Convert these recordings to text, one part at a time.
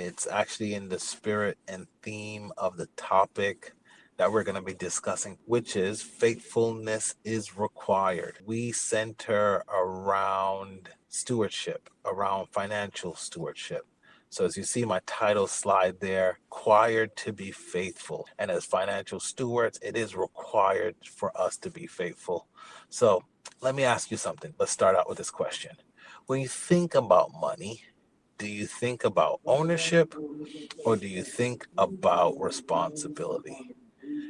It's actually in the spirit and theme of the topic that we're going to be discussing, which is faithfulness is required. We center around stewardship, around financial stewardship. So as you see my title slide there, required to be faithful. And as financial stewards, it is required for us to be faithful. So let me ask you something. Let's start out with this question. When you think about money, do you think about ownership or do you think about responsibility?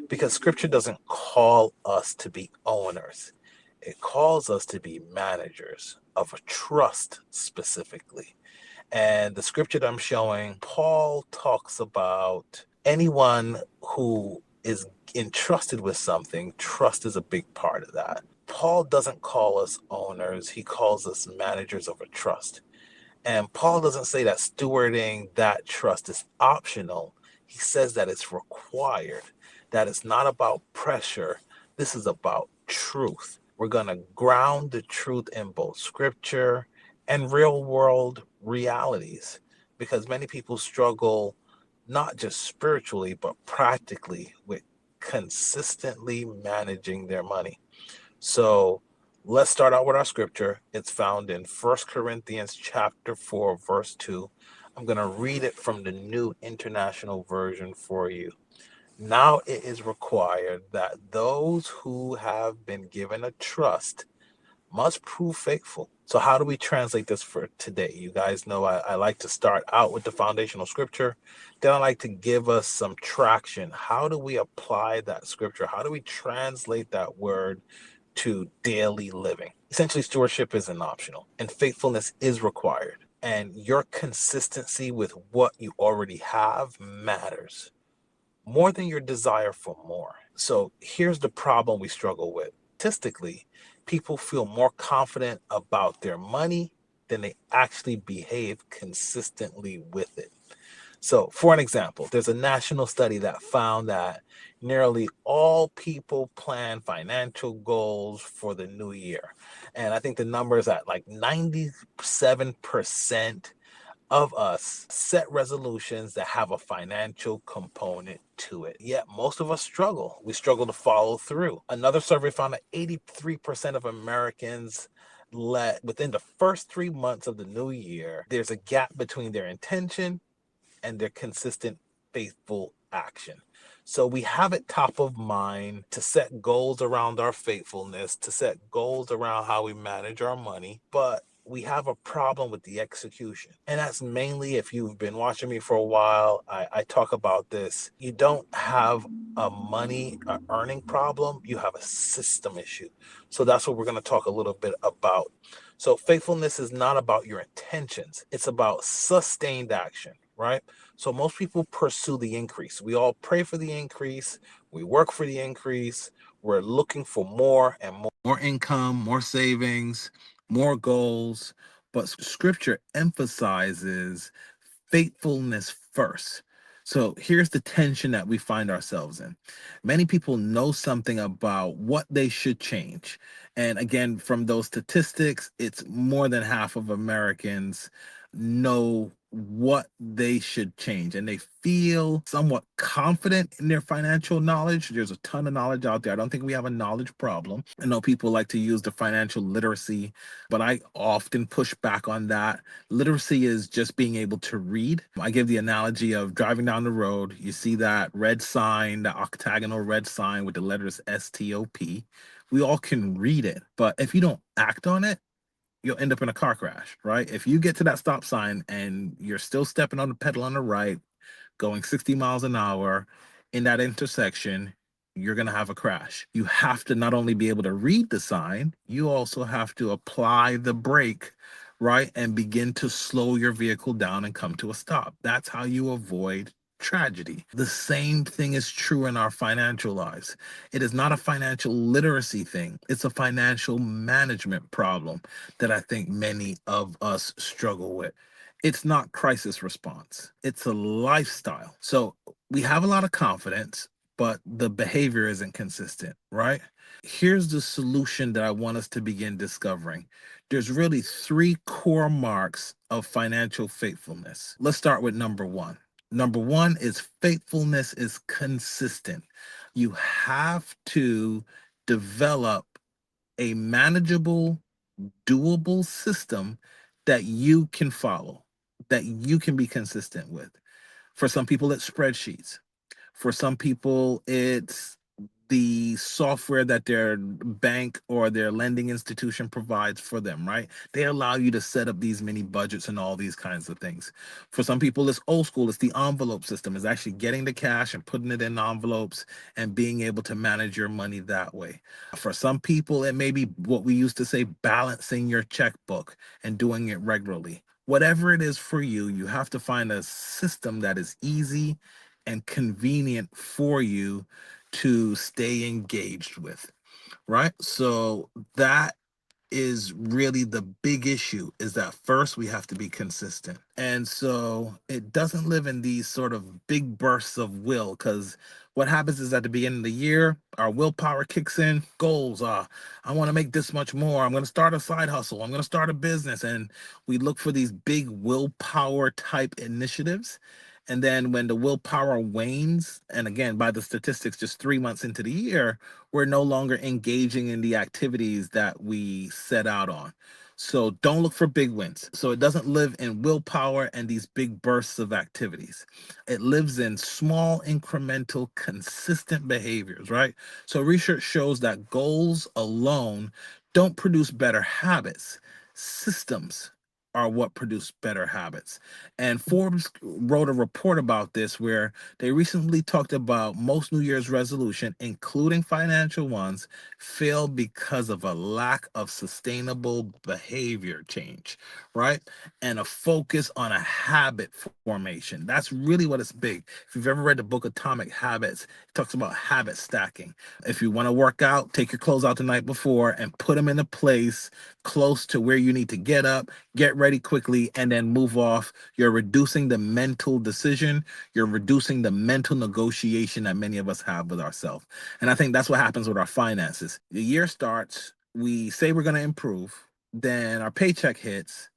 Because scripture doesn't call us to be owners, it calls us to be managers of a trust specifically. And the scripture that I'm showing, Paul talks about anyone who is entrusted with something, trust is a big part of that. Paul doesn't call us owners, he calls us managers of a trust. And Paul doesn't say that stewarding that trust is optional. He says that it's required, that it's not about pressure. This is about truth. We're going to ground the truth in both scripture and real world realities because many people struggle not just spiritually, but practically with consistently managing their money. So let's start out with our scripture. It's found in 1 Corinthians chapter 4, verse 2. I'm going to read it from the New International Version for you. Now it is required that those who have been given a trust must prove faithful. So how do we translate this for today? You guys know I like to start out with the foundational scripture. Then I like to give us some traction. How do we apply that scripture? How do we translate that word to daily living? Essentially, stewardship isn't optional and faithfulness is required. And your consistency with what you already have matters more than your desire for more. So here's the problem we struggle with. Statistically, people feel more confident about their money than they actually behave consistently with it. So, for an example, there's a national study that found that nearly all people plan financial goals for the new year. And I think the number is at like 97% of us set resolutions that have a financial component to it. Yet most of us struggle. We struggle to follow through. Another survey found that 83% of Americans let within the first 3 months of the new year, there's a gap between their intention and their consistent, faithful action. So we have it top of mind to set goals around our faithfulness, to set goals around how we manage our money, but we have a problem with the execution. And that's mainly, if you've been watching me for a while, I talk about this. You don't have a earning problem, you have a system issue. So that's what we're going to talk a little bit about. So faithfulness is not about your intentions, it's about sustained action, right? So most people pursue the increase. We all pray for the increase, we work for the increase, we're looking for more and more income, more savings, more goals. But scripture emphasizes faithfulness first. So here's the tension that we find ourselves in. Many people know something about what they should change. And again, from those statistics, it's more than half of Americans know what they should change and they feel somewhat confident in their financial knowledge. There's a ton of knowledge out there. I don't think we have a knowledge problem. I know people like to use the financial literacy, but I often push back on that. Literacy is just being able to read. I give the analogy of driving down the road. You see that red sign, the octagonal red sign with the letters STOP. We all can read it, but if you don't act on it, you'll end up in a car crash, right? If you get to that stop sign and you're still stepping on the pedal on the right, going 60 miles an hour in that intersection, you're going to have a crash. You have to not only be able to read the sign, you also have to apply the brake, right? And begin to slow your vehicle down and come to a stop. That's how you avoid tragedy. The same thing is true in our financial lives. It is not a financial literacy thing. It's a financial management problem that I think many of us struggle with. It's not crisis response. It's a lifestyle. So we have a lot of confidence, but the behavior isn't consistent, right? Here's the solution that I want us to begin discovering. There's really three core marks of financial faithfulness. Let's start with number one. Number one is faithfulness is consistent. You have to develop a manageable, doable system that you can follow, that you can be consistent with. For some people, it's spreadsheets. For some people, it's the software that their bank or their lending institution provides for them, right? They allow you to set up these mini budgets and all these kinds of things. For some people, it's old school. It's the envelope system, is actually getting the cash and putting it in envelopes and being able to manage your money that way. For some people, it may be what we used to say, balancing your checkbook and doing it regularly. Whatever it is for you, you have to find a system that is easy and convenient for you to stay engaged with, right? So that is really the big issue, is that first we have to be consistent. And so it doesn't live in these sort of big bursts of will, because what happens is at the beginning of the year, our willpower kicks in, goals. I want to make this much more. I'm going to start a side hustle. I'm going to start a business. And we look for these big willpower type initiatives. And then when the willpower wanes, and again, by the statistics, just 3 months into the year, we're no longer engaging in the activities that we set out on. So don't look for big wins. So it doesn't live in willpower and these big bursts of activities. It lives in small, incremental, consistent behaviors, right? So research shows that goals alone don't produce better habits. Systems are what produce better habits. And Forbes wrote a report about this where they recently talked about most New Year's resolution, including financial ones, fail because of a lack of sustainable behavior change, right? And a focus on a habit formation. That's really what it's big. If you've ever read the book Atomic Habits, it talks about habit stacking. If you want to work out, take your clothes out the night before and put them in a place close to where you need to get up, get ready quickly, and then move off. You're reducing the mental decision, you're reducing the mental negotiation that many of us have with ourselves. And I think that's what happens with our finances. The year starts, we say we're going to improve, then our paycheck hits,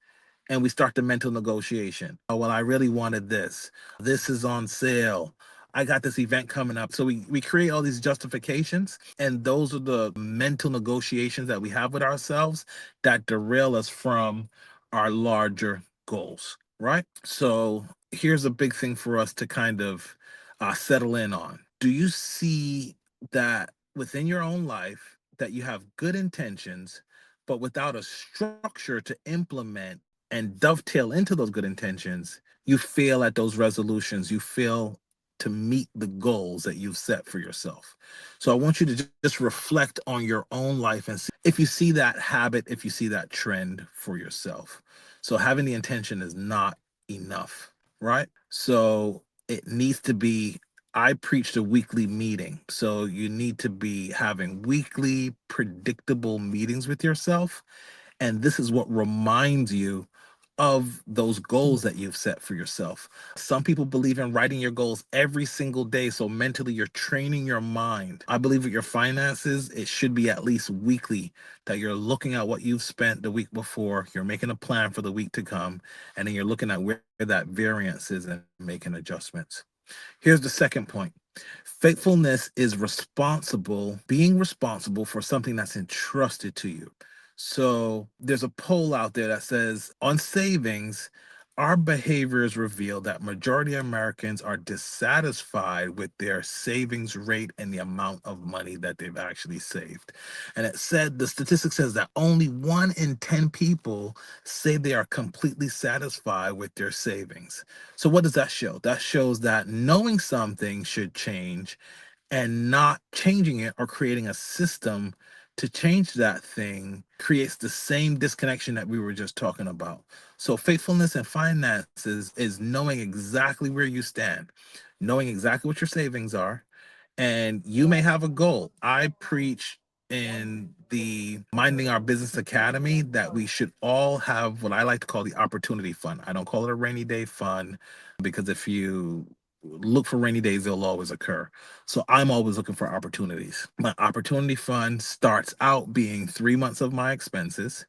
and we start the mental negotiation. Oh, well, I really wanted this. This is on sale. I got this event coming up. So we create all these justifications, and those are the mental negotiations that we have with ourselves that derail us from our larger goals, right? So here's a big thing for us to kind of settle in on. Do you see that within your own life that you have good intentions, but without a structure to implement and dovetail into those good intentions, you fail at those resolutions. You fail to meet the goals that you've set for yourself. So I want you to just reflect on your own life and see if you see that habit, if you see that trend for yourself. So having the intention is not enough, right? So it needs to be, I preached a weekly meeting. So you need to be having weekly predictable meetings with yourself, and this is what reminds you of those goals that you've set for yourself. Some people believe in writing your goals every single day. So mentally, you're training your mind. I believe with your finances, it should be at least weekly that you're looking at what you've spent the week before, you're making a plan for the week to come, and then you're looking at where that variance is and making adjustments. Here's the second point. Faithfulness is being responsible for something that's entrusted to you. So there's a poll out there that says on savings, our behaviors reveal that majority of Americans are dissatisfied with their savings rate and the amount of money that they've actually saved. And it said the statistic says that only 1 in 10 people say they are completely satisfied with their savings. So what does that show? That shows that knowing something should change and not changing it or creating a system to change that thing creates the same disconnection that we were just talking about. So faithfulness and finances is knowing exactly where you stand, knowing exactly what your savings are, and you may have a goal. I preach in the Minding Our Business Academy that we should all have what I like to call the opportunity fund. I don't call it a rainy day fund, because if you look for rainy days, they'll always occur. So I'm always looking for opportunities. My opportunity fund starts out being 3 months of my expenses.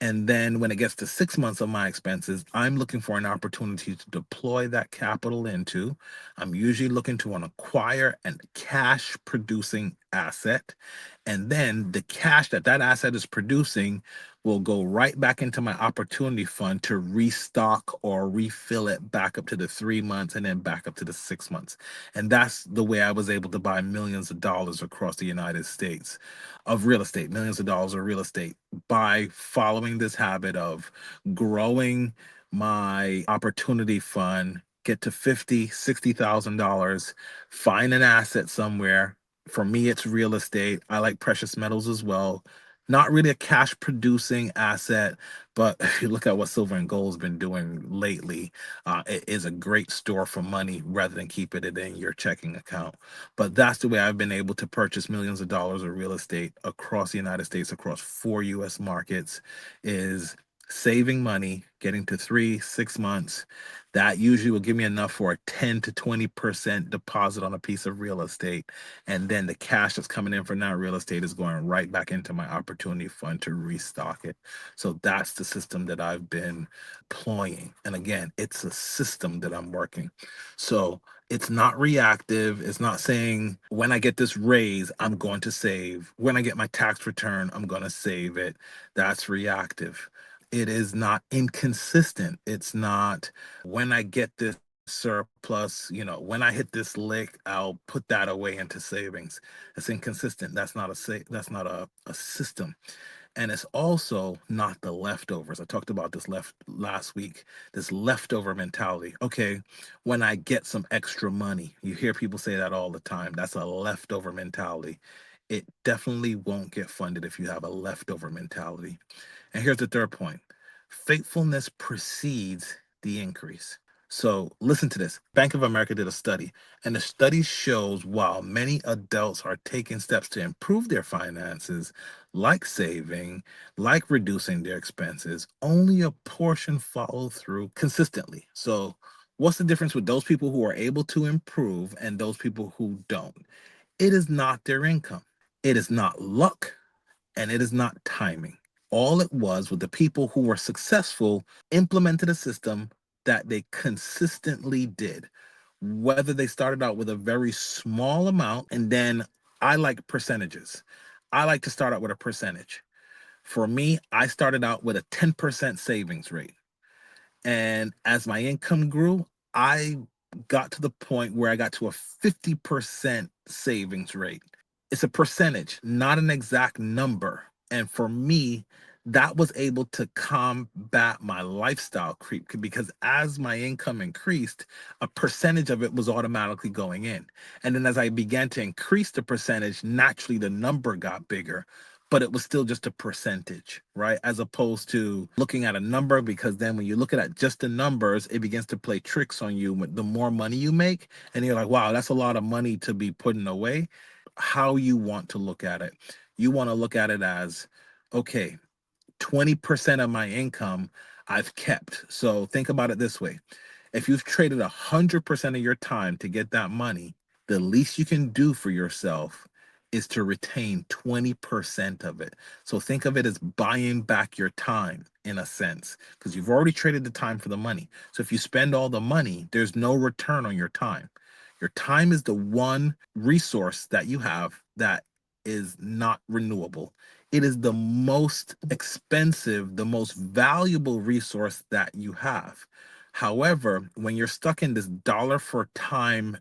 And then when it gets to 6 months of my expenses, I'm looking for an opportunity to deploy that capital into. I'm usually looking to acquire a cash producing asset. And then the cash that that asset is producing will go right back into my opportunity fund to restock or refill it back up to the 3 months and then back up to the 6 months. And that's the way I was able to buy millions of dollars across the United States of real estate, millions of dollars of real estate by following this habit of growing my opportunity fund, get to 50, $60,000, find an asset somewhere. For me, it's real estate. I like precious metals as well. Not really a cash producing asset, but if you look at what silver and gold has been doing lately, it is a great store for money rather than keeping it in your checking account. But that's the way I've been able to purchase millions of dollars of real estate across the United States, across 4 US markets, is saving money, getting to 3, 6 months. That usually will give me enough for a 10 to 20% deposit on a piece of real estate. And then the cash that's coming in from that real estate is going right back into my opportunity fund to restock it. So that's the system that I've been employing. And again, it's a system that I'm working. So it's not reactive. It's not saying when I get this raise, I'm going to save. When I get my tax return, I'm going to save it. That's reactive. It is not inconsistent. It's not when I get this surplus, when I hit this lick, I'll put that away into savings. It's inconsistent. That's not a system. And it's also not the leftovers. I talked about this last week, this leftover mentality. Okay, when I get some extra money, you hear people say that all the time. That's a leftover mentality. It definitely won't get funded if you have a leftover mentality. And here's the third point: faithfulness precedes the increase. So listen to this. Bank of America did a study, and the study shows while many adults are taking steps to improve their finances, like saving, like reducing their expenses, only a portion follow through consistently. So what's the difference with those people who are able to improve and those people who don't? It is not their income. It is not luck, and it is not timing. All it was with the people who were successful implemented a system that they consistently did, whether they started out with a very small amount. And then I like percentages. I like to start out with a percentage. For me, I started out with a 10% savings rate. And as my income grew, I got to the point where I got to a 50% savings rate. It's a percentage, not an exact number. And for me, that was able to combat my lifestyle creep because as my income increased, a percentage of it was automatically going in. And then as I began to increase the percentage, naturally the number got bigger, but it was still just a percentage, right? As opposed to looking at a number, because then when you look at just the numbers, it begins to play tricks on you. The more money you make, and you're like, wow, that's a lot of money to be putting away. How you want to look at it. You want to look at it as, okay, 20% of my income I've kept. So think about it this way. If you've traded 100% of your time to get that money, the least you can do for yourself is to retain 20% of it. So think of it as buying back your time in a sense, because you've already traded the time for the money. So if you spend all the money, there's no return on your time. Your time is the one resource that you have that is not renewable. It is the most expensive, the most valuable resource that you have. However, when you're stuck in this dollar for time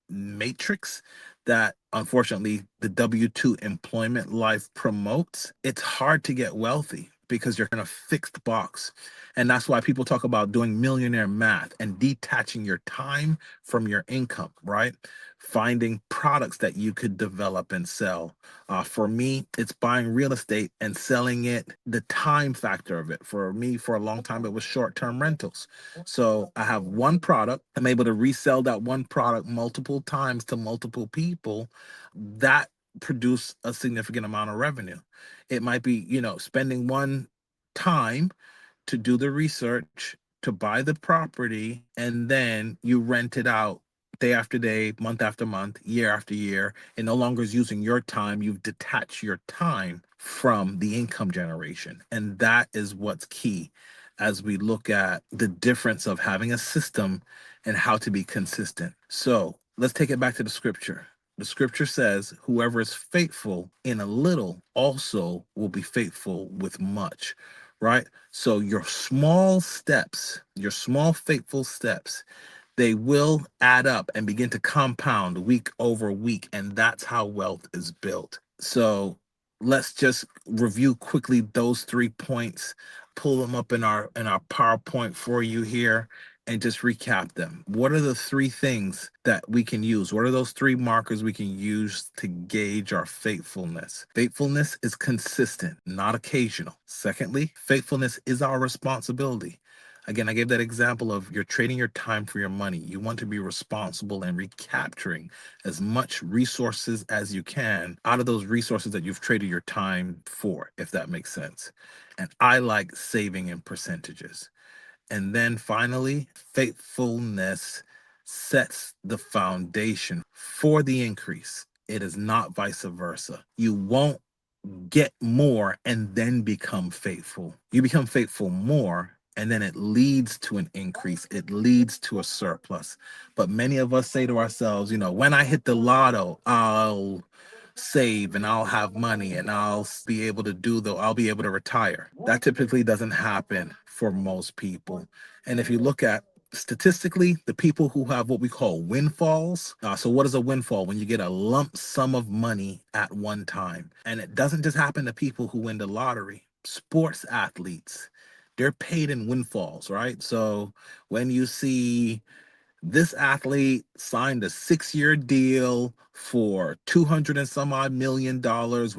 matrix that unfortunately the W 2 employment life promotes, it's hard to get wealthy because you're in a fixed box. And that's why people talk about doing millionaire math and detaching your time from your income, right? Finding products that you could develop and sell. For me, it's buying real estate and selling it, the time factor of it. For me, for a long time, it was short term rentals. So I have one product. I'm able to resell that one product multiple times to multiple people. That produce a significant amount of revenue. It might be, spending one time to do the research, to buy the property, and then you rent it out day after day, month after month, year after year. It no longer is using your time. You've detached your time from the income generation. And that is what's key as we look at the difference of having a system and how to be consistent. So let's take it back to the scripture. The scripture says, whoever is faithful in a little also will be faithful with much, right? So your small steps, your small faithful steps, they will add up and begin to compound week over week. And that's how wealth is built. So let's just review quickly those 3 points, pull them up in our PowerPoint for you here, and just recap them. What are the 3 things that we can use? What are those 3 markers we can use to gauge our faithfulness? Faithfulness is consistent, not occasional. Secondly, faithfulness is our responsibility. Again, I gave that example of you're trading your time for your money. You want to be responsible and recapturing as much resources as you can out of those resources that you've traded your time for, if that makes sense. And I like saving in percentages. And then finally, faithfulness sets the foundation for the increase. It is not vice versa. You won't get more and then become faithful. You become faithful more, and then it leads to an increase. It leads to a surplus. But many of us say to ourselves, when I hit the lotto, I'll save and I'll have money and I'll be able to retire. That typically doesn't happen for most people. And if you look at statistically, the people who have what we call windfalls. So, what is a windfall? When you get a lump sum of money at one time. And it doesn't just happen to people who win the lottery, sports athletes. They're paid in windfalls, right? So when you see this athlete signed a 6-year deal for 200 and some odd $1 million with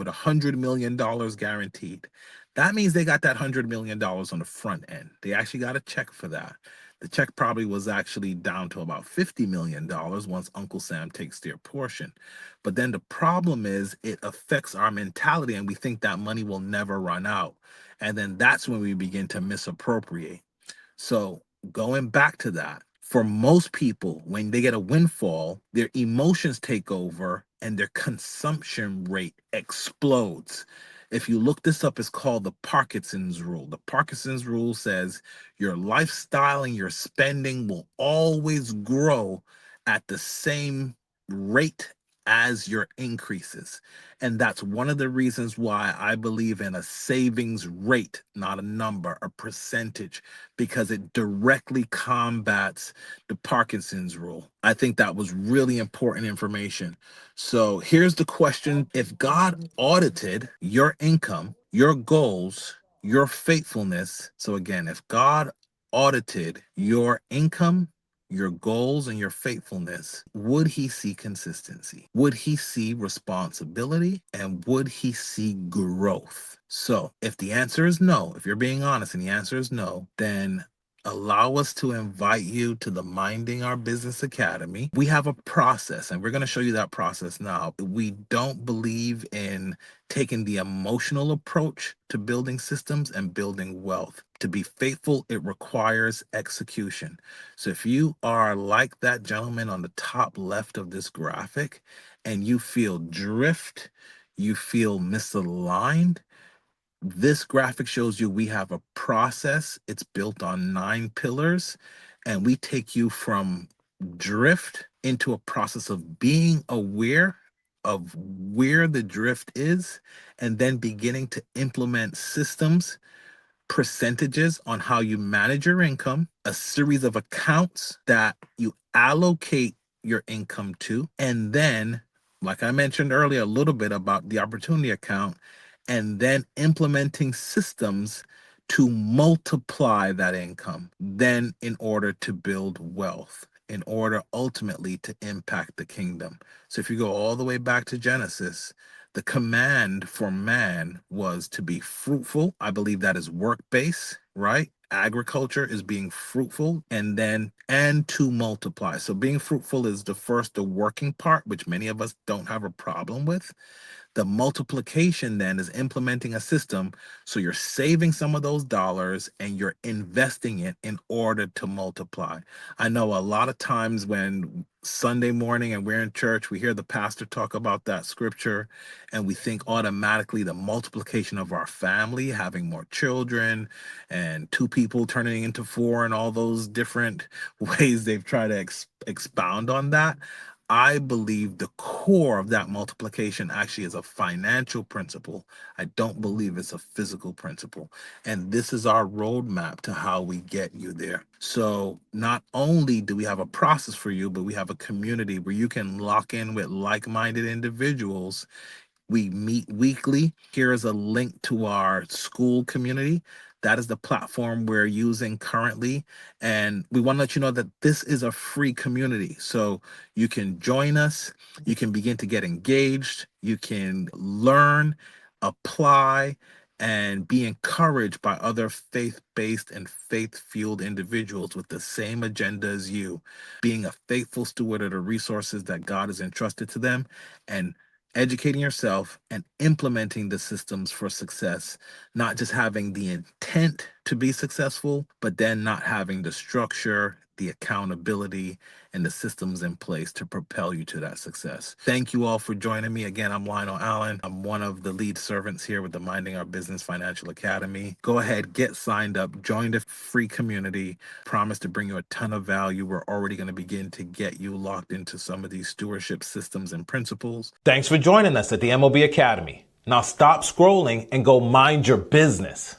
$100 million guaranteed. That means they got that $100 million on the front end. They actually got a check for that. The check probably was actually down to about $50 million once Uncle Sam takes their portion. But then the problem is it affects our mentality and we think that money will never run out. And then that's when we begin to misappropriate. So going back to that, for most people, when they get a windfall, their emotions take over and their consumption rate explodes. If you look this up, it's called the Parkinson's rule. The Parkinson's rule says your lifestyle and your spending will always grow at the same rate as your increases. And that's one of the reasons why I believe in a savings rate, not a number, a percentage, because it directly combats the Parkinson's rule. I think that was really important information. So here's the question. If God audited your income, your goals, your faithfulness, so again, if God audited your income, your goals, and your faithfulness, would he see consistency? Would he see responsibility? And would he see growth? So if the answer is no, if you're being honest and the answer is no, then allow us to invite you to the Minding Our Business Academy. We have a process, and we're going to show you that process now. We don't believe in taking the emotional approach to building systems and building wealth. To be faithful, it requires execution. So if you are like that gentleman on the top left of this graphic and you feel drift, you feel misaligned, this graphic shows you we have a process. It's built on 9 pillars, and we take you from drift into a process of being aware of where the drift is, and then beginning to implement systems, percentages on how you manage your income, a series of accounts that you allocate your income to, and then, like I mentioned earlier, a little bit about the opportunity account, and then implementing systems to multiply that income, then in order to build wealth, in order ultimately to impact the kingdom. So if you go all the way back to Genesis, the command for man was to be fruitful. I believe that is work based, right? Agriculture is being fruitful and to multiply. So being fruitful is the working part, which many of us don't have a problem with. The multiplication then is implementing a system. So you're saving some of those dollars and you're investing it in order to multiply. I know a lot of times when Sunday morning and we're in church, we hear the pastor talk about that scripture, and we think automatically the multiplication of our family, having more children, and two people turning into four, and all those different ways they've tried to expound on that. I believe the core of that multiplication actually is a financial principle. I don't believe it's a physical principle. And this is our roadmap to how we get you there. So not only do we have a process for you, but we have a community where you can lock in with like-minded individuals. We meet weekly. Here is a link to our school community. That is the platform we're using currently. And we want to let you know that this is a free community. So you can join us. You can begin to get engaged. You can learn, apply, and be encouraged by other faith-based and faith-fueled individuals with the same agenda as you, being a faithful steward of the resources that God has entrusted to them, and educating yourself and implementing the systems for success, not just having the intent to be successful, but then not having the structure, the accountability, and the systems in place to propel you to that success. Thank you all for joining me. Again, I'm Lionel Allen. I'm one of the lead servants here with the Minding Our Business Financial Academy. Go ahead, get signed up, join the free community. Promise to bring you a ton of value. We're already going to begin to get you locked into some of these stewardship systems and principles. Thanks for joining us at the MOB Academy. Now stop scrolling and go mind your business.